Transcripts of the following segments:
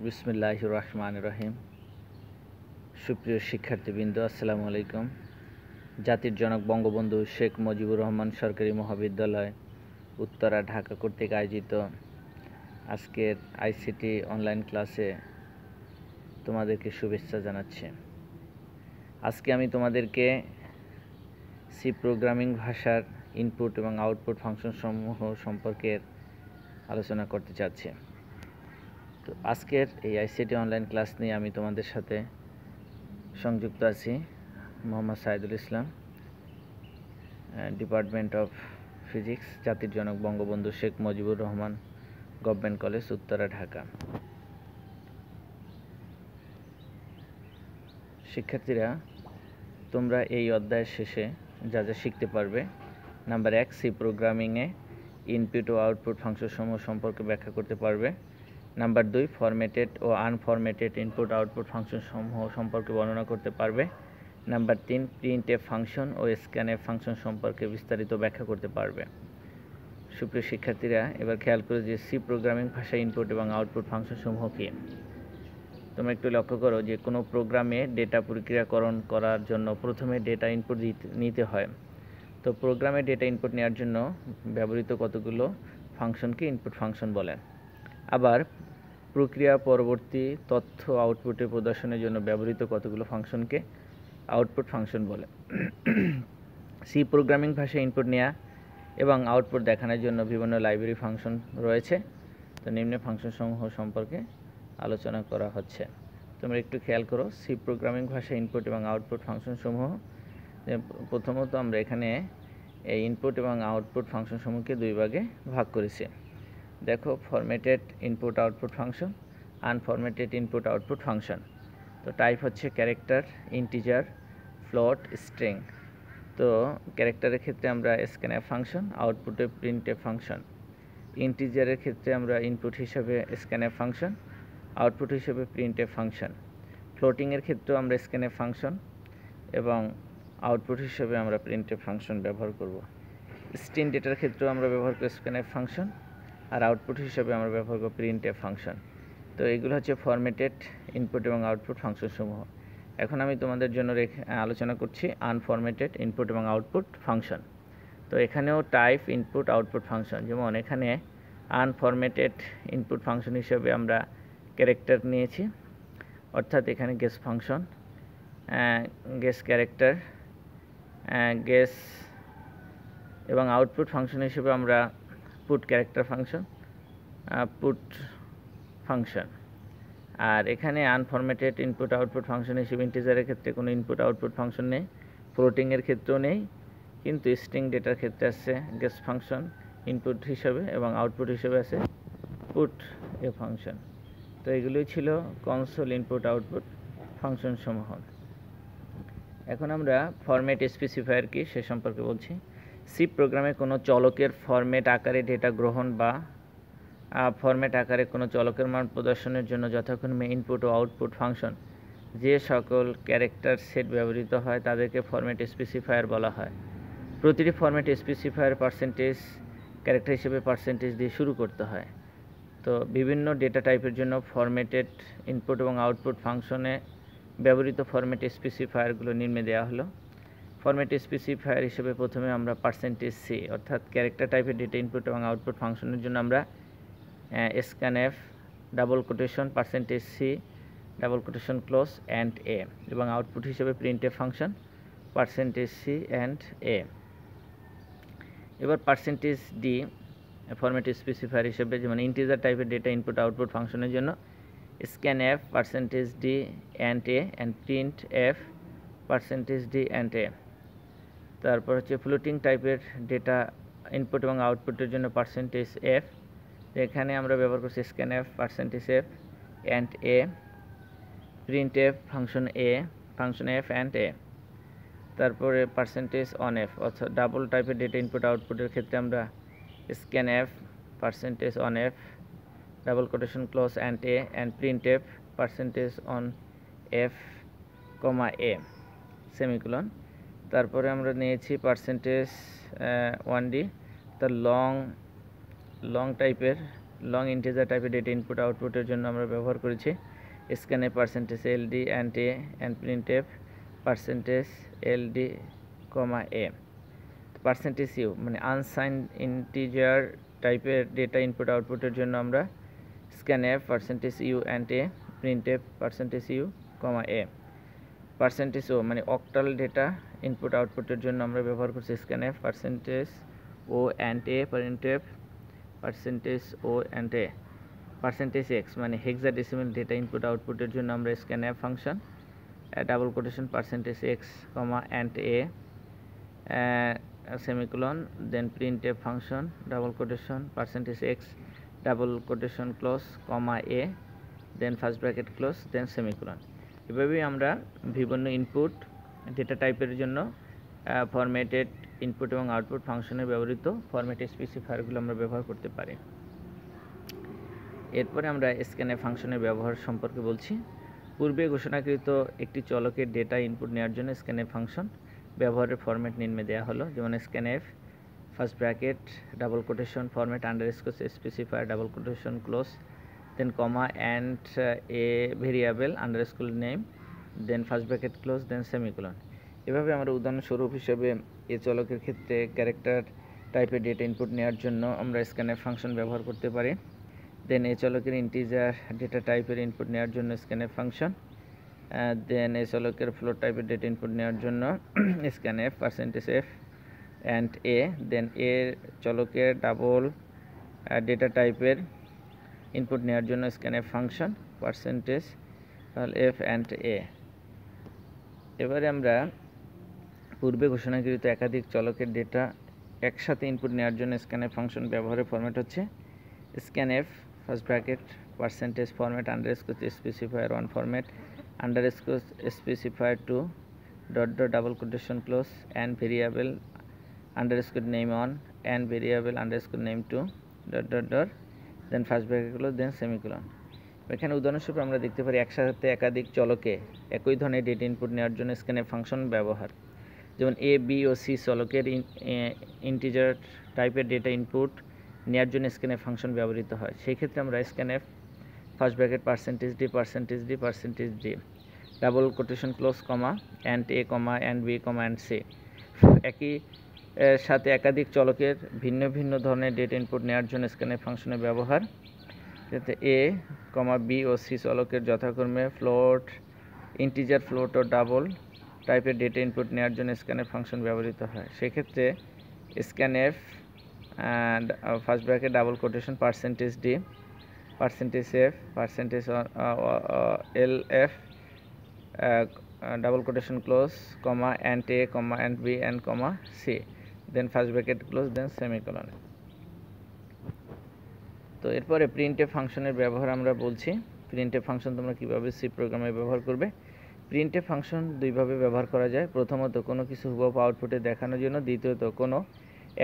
বিসমিল্লাহির রহমানির রহিম। সুপ্রিয় শিক্ষার্থীবৃন্দ, আসসালামু আলাইকুম। জাতির জনক বঙ্গবন্ধু শেখ মুজিবুর রহমান সরকারি মহাবিদ্যালয় উত্তরা, ঢাকা কর্তৃক আয়োজিত আজকের আইসিটি অনলাইন ক্লাসে তোমাদেরকে শুভেচ্ছা জানাচ্ছি। আজকে আমি তোমাদেরকে সি প্রোগ্রামিং ভাষার ইনপুট এবং আউটপুট ফাংশন সমূহ সম্পর্কে আলোচনা করতে চাচ্ছি। তো আজকের এই আইসিটি অনলাইন ক্লাস নিয়ে আমি তোমাদের সাথে সংযুক্ত আছি Mohammad Saidul Islam, department of physics, জাতির জনক বঙ্গবন্ধু শেখ মুজিবুর রহমান গভর্নমেন্ট কলেজ, উত্তরা, ঢাকা। শিক্ষার্থীরা, তোমরা এই অধ্যায়ের শেষে যা যা শিখতে পারবে: নাম্বার 1, সি প্রোগ্রামিংয়ে ইনপুট ও আউটপুট ফাংশনসমূহ সম্পর্কে ব্যাখ্যা করতে পারবে। নাম্বার 2, ফরম্যাটেড ও আনফরম্যাটেড ইনপুট আউটপুট ফাংশনসমূহ সম্পর্কে বর্ণনা করতে পারবে। নাম্বার 3, প্রিন্টএফ ফাংশন ও স্ক্যানএফ ফাংশন সম্পর্কে বিস্তারিত ব্যাখ্যা করতে পারবে। সুপ্রিয় শিক্ষার্থীরা, এবার খেয়াল করে যে সি প্রোগ্রামিং ভাষায় ইনপুট এবং আউটপুট ফাংশনসমূহ কী। তোমরা একটু লক্ষ্য করো যে কোনো প্রোগ্রামে ডেটা প্রক্রিয়াকরণ করার জন্য প্রথমে ডেটা ইনপুট নিতে হয়। তো প্রোগ্রামে ডেটা ইনপুট নেওয়ার জন্য ব্যবহৃত কতগুলো ফাংশনকে ইনপুট ফাংশন বলে। আবার প্রক্রিয়া পরবর্তী তথ্য আউটপুটে প্রদর্শনের জন্য ব্যবহৃত কতগুলো ফাংশনকে আউটপুট ফাংশন বলে। সি প্রোগ্রামিং ভাষায় ইনপুট নেওয়া এবং আউটপুট দেখানোর জন্য বিভিন্ন লাইব্রেরি ফাংশন রয়েছে। তো নিম্ন ফাংশনসমূহ সম্পর্কে আলোচনা করা হচ্ছে। তোমরা একটু খেয়াল করো, সি প্রোগ্রামিং ভাষায় ইনপুট এবং আউটপুট ফাংশনসমূহ। প্রথমত আমরা এখানে এই ইনপুট এবং আউটপুট ফাংশনসমূহকে দুই ভাগে ভাগ করেছি। দেখো, formatted input output function, unformatted input output function. তো টাইপ হচ্ছে ক্যারেক্টার, ইন্টিজার, ফ্লোট, স্ট্রিং। তো ক্যারেক্টারের ক্ষেত্রে আমরা স্ক্যানএফ ফাংশন, আউটপুটে প্রিন্টএফ ফাংশন। ইন্টিজারের ক্ষেত্রে আমরা ইনপুট হিসাবে স্ক্যানএফ ফাংশন, আউটপুট হিসেবে প্রিন্টএফ ফাংশন। ফ্লোটিংয়ের ক্ষেত্রেও আমরা স্ক্যানএফ ফাংশন এবং আউটপুট হিসেবে আমরা প্রিন্টএফ ফাংশন ব্যবহার করব। স্ট্রিং ডেটার ক্ষেত্রেও আমরা ব্যবহার করি স্ক্যানএফ ফাংশন, আর আউটপুট হিসেবে আমরা ব্যবহার করব প্রিন্টএফ ফাংশন। তো এগুলো হচ্ছে ফরম্যাটেড ইনপুট এবং আউটপুট ফাংশনসমূহ। এখন আমি তোমাদের জন্য আলোচনা করছি আনফরম্যাটেড ইনপুট এবং আউটপুট ফাংশন। তো এখানেও টাইপ ইনপুট আউটপুট ফাংশন। যেমন এখানে আনফরম্যাটেড ইনপুট ফাংশন হিসেবে আমরা ক্যারেক্টার নিয়েছি, অর্থাৎ এখানে gets function, gets character, gets, এবং আউটপুট ফাংশন হিসেবে আমরা put character function, put function. আর এখানে আনফরম্যাটেড ইনপুট আউটপুট ফাংশন হিসেবে ইন্টিজারের ক্ষেত্রে কোনো ইনপুট আউটপুট ফাংশন নেই, ফ্লোটিংয়ের ক্ষেত্রেও নেই, কিন্তু স্ট্রিং ডেটার ক্ষেত্রে আছে গেস ফাংশন ইনপুট হিসেবে এবং আউটপুট হিসেবে আছে পুট এ ফাংশন। তো এগুলোই ছিল কনসোল ইনপুট আউটপুট ফাংশন সমূহ। এখন আমরা ফরম্যাট স্পেসিফায়ার কি সে সম্পর্কে বলছি। সি প্রোগ্রামে কোনো চলকের ফরম্যাট আকারে ডেটা গ্রহণ বা ফরম্যাট আকারে কোনো চলকের মান প্রদর্শনের জন্য যথাক্রমে ইনপুট ও আউটপুট ফাংশন যে সকল ক্যারেক্টার সেট ব্যবহৃত হয় তাদেরকে ফরম্যাট স্পেসিফায়ার বলা হয়। প্রতিটি ফরম্যাট স্পেসিফায়ার পার্সেন্টেজ ক্যারেক্টার হিসেবে পার্সেন্টেজ দিয়ে শুরু করতে হয়। তো বিভিন্ন ডেটা টাইপের জন্য ফরম্যাটেড ইনপুট এবং আউটপুট ফাংশনে ব্যবহৃত ফরম্যাট স্পেসিফায়ারগুলো নিম্নে দেওয়া হলো। ফরম্যাট স্পেসিফায়ার হিসেবে প্রথমে আমরা %c, অর্থাৎ ক্যারেক্টার টাইপের ডেটা ইনপুট এবং আউটপুট ফাংশনের জন্য আমরা scanf double quotation %c double quotation close and a, এবং আউটপুট হিসেবে printf function %c and a। এবার %d ফরম্যাট স্পেসিফায়ার হিসেবে, যেমন ইন্টিজার টাইপের ডেটা ইনপুট আউটপুট ফাংশনের জন্য scanf %d and a and printf %d and a। তারপর হচ্ছে ফ্লোটিং টাইপের ডেটা ইনপুট এবং আউটপুটের জন্য %f, এখানে আমরা ব্যবহার করছি scanf %f and a, printf function f and a। তারপরে %onF, অর্থাৎ ডাবল টাইপের ডেটা ইনপুট আউটপুটের ক্ষেত্রে আমরা scanf %onF double quotation close and a and printf %onF, a semicolon. তারপরে আমরা নিয়েছি %1d, তার লং টাইপের লং ইন্টিজার টাইপের ডেটা ইনপুট আউটপুটের জন্য আমরা ব্যবহার করেছি scanf percentage LD and A and printf percentage LD comma A. Percentage U মানে আনসাইন ইন্টিজার টাইপের ডেটা ইনপুট আউটপুটের জন্য আমরা scanf percentage U and A printf percentage U comma A. Percentage O মানে অক্টাল ডেটা ইনপুট আউটপুটের জন্য আমরা ব্যবহার করছি scanf percentage O and A printf percentage O and A. Percentage X মানে হেক্সাডেসিমাল ডেটা ইনপুট আউটপুটের জন্য আমরা scanf function double quotation percentage X comma and A semicolon then printf function double quotation percentage X double quotation close comma A then first bracket close then semicolon. এভাবেই আমরা বিভিন্ন input data টাইপের জন্য formatted input এবং output ফাংশনে ব্যবহৃত format স্পেসিফায়ারগুলো আমরা ব্যবহার করতে পারি। এরপরে আমরা স্ক্যানএফ ফাংশনের ব্যবহার সম্পর্কে বলছি। পূর্বে ঘোষণাকৃত একটি চলকের ডেটা ইনপুট নেওয়ার জন্য স্ক্যানএফ ফাংশন ব্যবহারের ফরম্যাট নিম্নে দেওয়া হলো, যেমন scanf first bracket double quotation format underscore specifier double quotation close then comma and A variable underscore name then first bracket close then semicolon. এভাবে আমরা উদাহরণস্বরূপ হিসেবে এ চলকের ক্ষেত্রে ক্যারেক্টার টাইপের ডেটা ইনপুট নেওয়ার জন্য আমরা স্ক্যানএফ ফাংশন ব্যবহার করতে পারি। দেন এ চলকের ইন্টিজার ডেটা টাইপের ইনপুট নেওয়ার জন্য স্ক্যানএফ ফাংশন। দেন এ চলকের ফ্লোট টাইপের ডেটা ইনপুট নেওয়ার জন্য scanf percentage F and A. Then A চলকের ডাবল ডেটা টাইপের ইনপুট নেওয়ার জন্য scanf function percentage F and A. এবারে আমরা পূর্বে ঘোষণাকৃত একাধিক চলকের ডেটা একসাথে ইনপুট নেওয়ার জন্য স্ক্যানএফ ফাংশন ব্যবহারের ফরম্যাট হচ্ছে scanf first bracket percentage format underscore specifier one format underscore specifier two dot dot double quotation close and variable underscore name one and variable underscore name two dot dot dot then first bracket close then semicolon. এখানে উদাহরণস্বরূপ আমরা দেখতে পারি একসাথে একাধিক চলকে একই ধরনের data input নেওয়ার জন্য স্ক্যানএফ ফাংশন ব্যবহার, যেমন এ বি ও সি চলকের ইন্টিজার টাইপের ডেটা ইনপুট নেওয়ার জন্য স্ক্যানএফ ফাংশন ব্যবহৃত হয়। সেই ক্ষেত্রে আমরা scanf first bracket percentage D percentage D percentage D double quotation close comma and A comma and B comma and C. একই সাথে একাধিক চলকের ভিন্ন ভিন্ন ধরনের ডেটা ইনপুট নেওয়ার জন্য স্ক্যানএফ ফাংশনের ব্যবহার, যাতে এ কমা বি ও সি চলকের যথাক্রমে ফ্লোট ইন্টিজার ফ্লোট ও ডাবল টাইপের ডেটা ইনপুট নেওয়ার জন্য স্ক্যানএফ ফাংশন ব্যবহৃত হয়। সেক্ষেত্রে scanf and first bracket double quotation percentage D percentage F percentage L F double quotation close comma and A comma and B and comma C then first bracket close then semicolon. তো এরপরে printf ফাংশনের ব্যবহার আমরা বলছি। Printf function তোমরা কীভাবে C প্রোগ্রামে ব্যবহার করবে। প্রিন্টএফ ফাংশন দুইভাবে ব্যবহার করা যায়। প্রথমত কোনো কিছু হুবহু আউটপুটে দেখানোর জন্য, দ্বিতীয়ত কোনো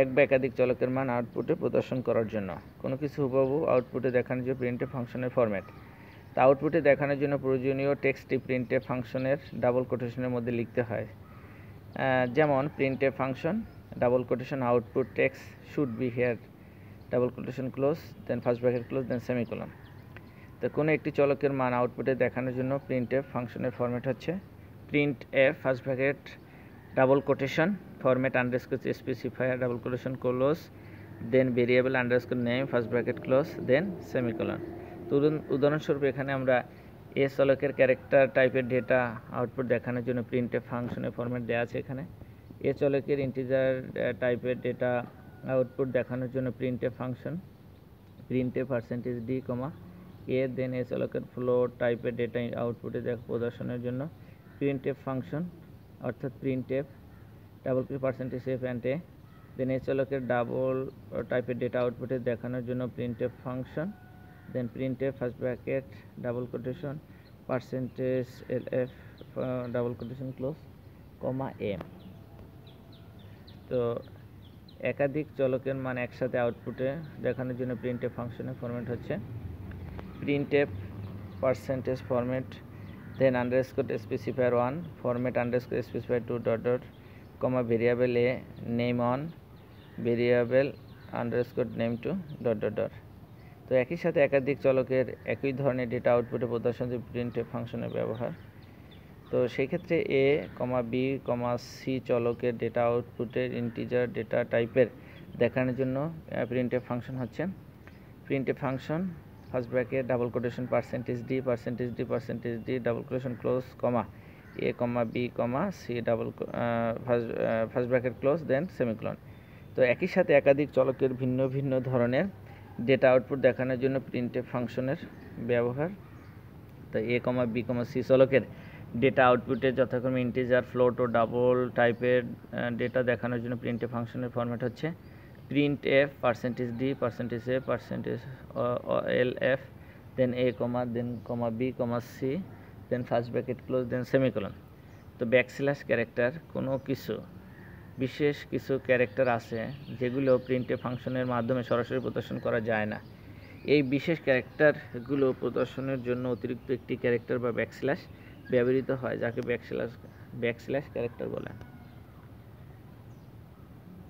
এক বা একাধিক চলকের মান আউটপুটে প্রদর্শন করার জন্য। কোনো কিছু হুবহু আউটপুটে দেখানোর জন্য প্রিন্টএফ ফাংশনের ফরম্যাট, তা আউটপুটে দেখানোর জন্য প্রয়োজনীয় টেক্সটটি প্রিন্টএফ ফাংশনের ডাবল কোটেশনের মধ্যে লিখতে হয়। যেমন printf function double quotation output text should be here double quotation close then first bracket close then semicolon. তো কোনো একটি চলকের মান আউটপুটে দেখানোর জন্য প্রিন্টএফ ফাংশনের ফরম্যাট হচ্ছে printf first bracket double quotation format underscore specifier double quotation close then variable underscore name first bracket close then semicolon. তো উদাহরণস্বরূপ এখানে আমরা এ চলকের ক্যারেক্টার টাইপের ডেটা আউটপুট দেখানোর জন্য প্রিন্টএফ ফাংশনের ফরম্যাট দেওয়া আছে। এখানে এ চলকের ইন্টিজার টাইপের ডেটা আউটপুট দেখানোর জন্য printf function printf percentage D comma A then A চলকের ফ্লোট টাইপের ডেটা আউটপুটে প্রদর্শনের জন্য প্রিন্টএফ ফাংশন অর্থাৎ printf double percentage F and A then A চলকের ডাবল টাইপের ডেটা আউটপুটে দেখানোর জন্য printf function then printf first bracket double quotation percentage L F double quotation close comma A. তো একাধিক চলকের মান একসাথে আউটপুটে দেখানোর জন্য প্রিন্টএফ ফাংশনের ফরম্যাট হচ্ছে printf percentage format then underscore specifier one format underscore specifier two dot dot comma variable A name one variable underscore name two dot dot dot. তো একই সাথে একাধিক চলকের একই ধরনের ডেটা আউটপুটে প্রদর্শন প্রিন্টএফ ফাংশনের ব্যবহার। তো সেই ক্ষেত্রে A comma B comma C চলকের ডেটা আউটপুটের ইন্টিজার ডেটা টাইপের দেখানোর জন্য প্রিন্টএফ ফাংশন হচ্ছে printf function first bracket double quotation %d double quotation close comma A comma B comma C double first bracket close then semicolon. তো একই সাথে একাধিক চলকের ভিন্ন ভিন্ন ধরনের ডেটা আউটপুট দেখানোর জন্য প্রিন্টএফ ফাংশনের ব্যবহার। তো a comma B comma C চলকের ডেটা আউটপুটে যথাক্রমে ইন্টিজার ফ্লোট ও ডাবল টাইপের ডেটা দেখানোর জন্য প্রিন্টএফ ফাংশনের ফরম্যাট হচ্ছে printf %d %a %lf then a comma then comma B comma C then first bracket close then semicolon. তো ব্যাকস্ল্যাশ ক্যারেক্টার কোনো কিছু বিশেষ কিছু ক্যারেক্টার আছে যেগুলো প্রিন্টএফ ফাংশনের মাধ্যমে সরাসরি প্রদর্শন করা যায় না। এই বিশেষ ক্যারেক্টারগুলো প্রদর্শনের জন্য অতিরিক্ত একটি ক্যারেক্টার বা ব্যাকস্ল্যাশ ব্যবহৃত হয়, যাকে ব্যাকস্ল্যাশ ক্যারেক্টার বলে।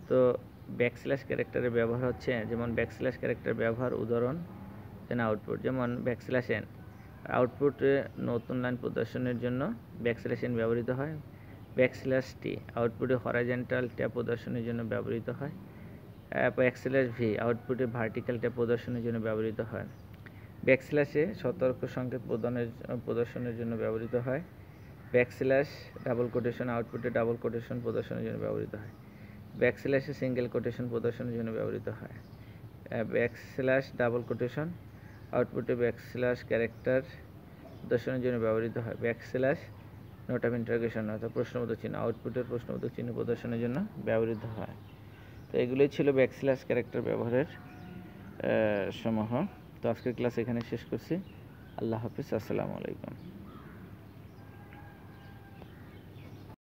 তো ব্যাকস্ল্যাশ ক্যারেক্টারের ব্যবহার হচ্ছে যেমন ব্যাকস্ল্যাশ ক্যারেক্টার ব্যবহার উদাহরণ দেন আউটপুট, যেমন ব্যাকস্ল্যাশ এন আউটপুটে নতুন লাইন প্রদর্শনের জন্য ব্যাকস্ল্যাশ এন ব্যবহৃত হয়। ব্যাকস্ল্যাশ টি আউটপুটে হরাইজন্টাল ট্যাব প্রদর্শনের জন্য ব্যবহৃত হয়। ব্যাকস্ল্যাশ ভি আউটপুটে ভার্টিক্যাল ট্যাব প্রদর্শনের জন্য ব্যবহৃত হয়। ব্যাকস্ল্যাশে সতর্ক সংকেত প্রদর্শনের জন্য ব্যবহৃত হয়। ব্যাকস্ল্যাশ ডাবল কোটেশন আউটপুটে ডাবল কোটেশন প্রদর্শনের জন্য ব্যবহৃত হয়। ব্যাকস্ল্যাশে সিঙ্গেল কোটেশন প্রদর্শনের জন্য ব্যবহৃত হয়। ব্যাকস্ল্যাশ ডাবল কোটেশন আউটপুটে ব্যাকস্ল্যাশ ক্যারেক্টার প্রদর্শনের জন্য ব্যবহৃত হয়। ব্যাকস্ল্যাশ নোট অফ ইন্টারোগেশন অর্থাৎ প্রশ্নবোধক চিহ্ন আউটপুটের প্রশ্নবোধক চিহ্ন প্রদর্শনের জন্য ব্যবহৃত হয়। তো এগুলোই ছিল ব্যাকস্ল্যাশ ক্যারেক্টার ব্যবহারের সমূহ। তো আজকের ক্লাস এখানে শেষ করছি। আল্লাহ হাফিজ, আসসালামু আলাইকুম।